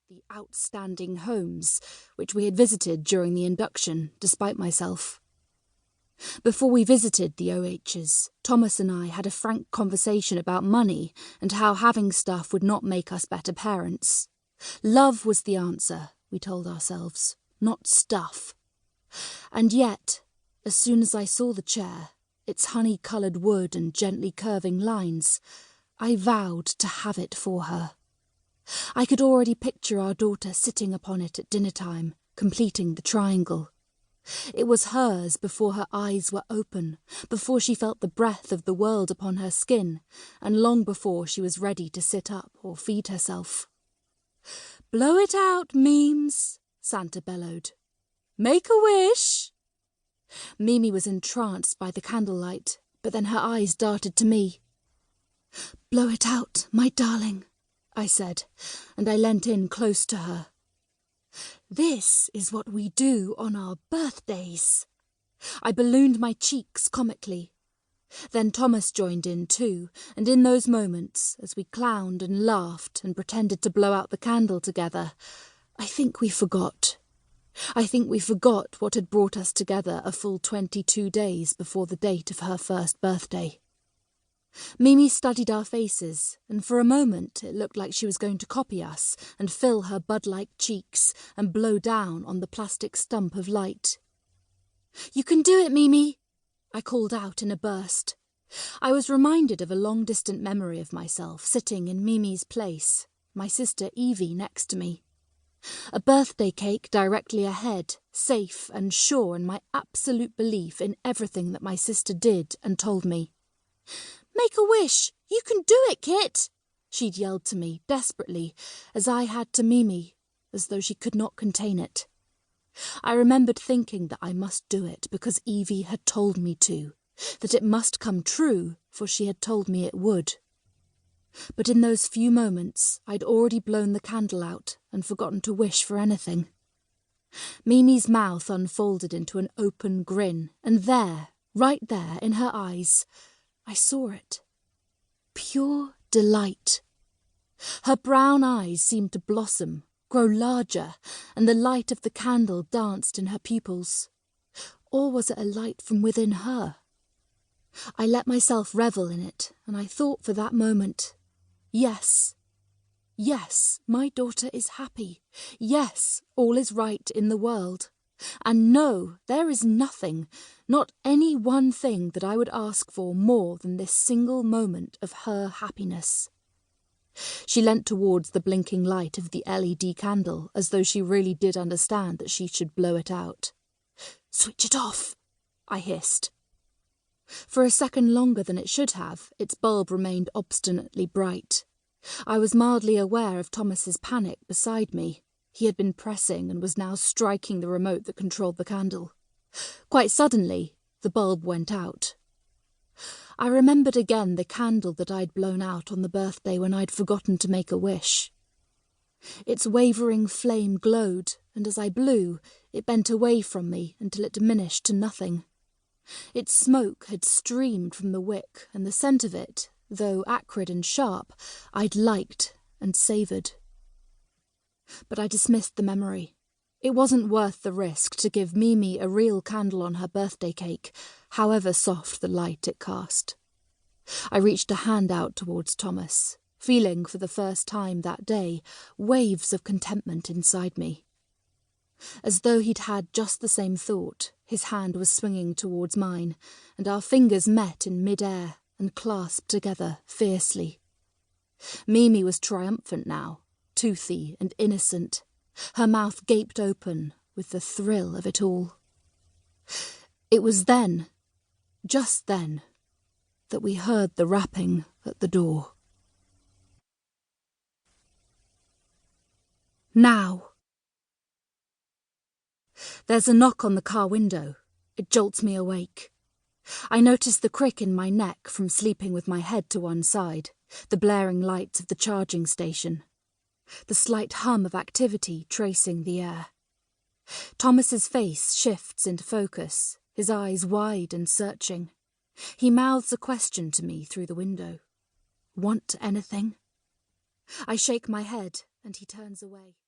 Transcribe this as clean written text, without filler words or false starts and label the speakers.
Speaker 1: the outstanding homes, which we had visited during the induction, despite myself. Before we visited the OHs, Thomas and I had a frank conversation about money and how having stuff would not make us better parents. Love was the answer, we told ourselves, not stuff. And yet, as soon as I saw the chair, its honey-coloured wood and gently curving lines, I vowed to have it for her. I could already picture our daughter sitting upon it at dinner-time, completing the triangle. It was hers before her eyes were open, before she felt the breath of the world upon her skin, and long before she was ready to sit up or feed herself. "Blow it out, Memes," Santa bellowed. "Make a wish." Mimi was entranced by the candlelight, but then her eyes darted to me. "Blow it out, my darling," I said, and I leant in close to her. "This is what we do on our birthdays." I ballooned my cheeks comically. Then Thomas joined in too, and in those moments, as we clowned and laughed and pretended to blow out the candle together, I think we forgot. I think we forgot what had brought us together a full 22 days before the date of her first birthday. Mimi studied our faces, and for a moment it looked like she was going to copy us and fill her bud-like cheeks and blow down on the plastic stump of light. "You can do it, Mimi!" I called out in a burst. I was reminded of a long-distant memory of myself sitting in Mimi's place, my sister Evie next to me. A birthday cake directly ahead, safe and sure in my absolute belief in everything that my sister did and told me. "Make a wish! You can do it, Kit!" she'd yelled to me, desperately, as I had to Mimi, as though she could not contain it. I remembered thinking that I must do it because Evie had told me to, that it must come true, for she had told me it would. But in those few moments, I'd already blown the candle out and forgotten to wish for anything. Mimi's mouth unfolded into an open grin, and there, right there in her eyes, I saw it. Pure delight. Her brown eyes seemed to blossom, grow larger, and the light of the candle danced in her pupils. Or was it a light from within her? I let myself revel in it, and I thought for that moment, yes. Yes, my daughter is happy. Yes, all is right in the world. And no, there is nothing, not any one thing that I would ask for more than this single moment of her happiness. She leant towards the blinking light of the LED candle as though she really did understand that she should blow it out. "Switch it off," I hissed. For a second longer than it should have, its bulb remained obstinately bright. I was mildly aware of Thomas's panic beside me. He had been pressing and was now striking the remote that controlled the candle. Quite suddenly, the bulb went out. I remembered again the candle that I'd blown out on the birthday when I'd forgotten to make a wish. Its wavering flame glowed, and as I blew, it bent away from me until it diminished to nothing. Its smoke had streamed from the wick, and the scent of it, though acrid and sharp, I'd liked and savoured. But I dismissed the memory. It wasn't worth the risk to give Mimi a real candle on her birthday cake, however soft the light it cast. I reached a hand out towards Thomas, feeling for the first time that day waves of contentment inside me. As though he'd had just the same thought, his hand was swinging towards mine, and our fingers met in mid-air and clasped together fiercely. Mimi was triumphant now, toothy and innocent, her mouth gaped open with the thrill of it all. It was then, just then, that we heard the rapping at the door. Now. There's a knock on the car window. It jolts me awake. I notice the crick in my neck from sleeping with my head to one side, the blaring lights of the charging station, the slight hum of activity tracing the air. Thomas's face shifts into focus, his eyes wide and searching. He mouths a question to me through the window. "Want anything?" I shake my head, and he turns away.